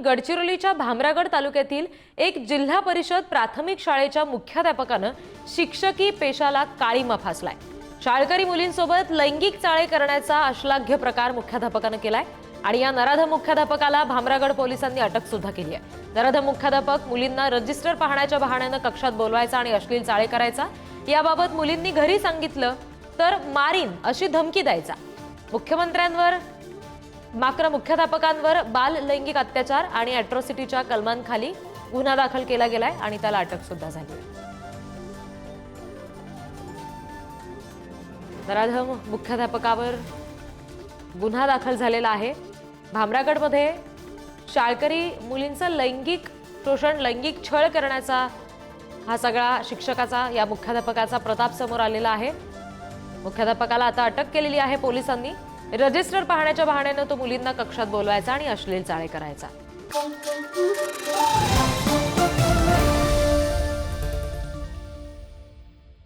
गडचिरोलीच्या भामरागड तालुक्यातील एक जिल्हा परिषद प्राथमिक शाळेच्या मुख्याध्यापकानं शिक्षकी पेशाला काळीमा फासलाय। शाळकरी मुलींसोबत लैंगिक चाळे करण्याचा अश्लाघ्य प्रकार मुख्याध्यापकानं केलाय आणि या नराधम मुख्याध्यापकाला भामरागड पोलिसांनी अटक सुद्धा केली आहे। नराधम मुख्याध्यापक मुलींना रजिस्टर पाहण्याच्या बहाण्यानं कक्षात बोलवायचा आणि अश्लील चाळे करायचा। याबाबत मुलींनी घरी सांगितलं तर मारीन अशी धमकी द्यायचा। मुख्याध्यापकांवर बाल लैंगिक अत्याचार आणि अॅट्रॉसिटीच्या कलमांखाली गुन्हा दाखल केला गेलाय आणि त्याला अटक सुद्धा झाली आहे। नराधम मुख्याध्यापकावर गुन्हा दाखल झालेला आहे। भामरागडमध्ये शाळकरी मुलींचं लैंगिक शोषण, लैंगिक छळ करण्याचा हा सगळा शिक्षकाचा, या मुख्याध्यापकाचा प्रताप समोर आलेला आहे। मुख्याध्यापकाला आता अटक केलेली आहे पोलिसांनी। रजिस्टर पाहण्याच्या बहाण्यानं तो मुलींना कक्षात बोलवायचा आणि अश्लील चाळे करायचा।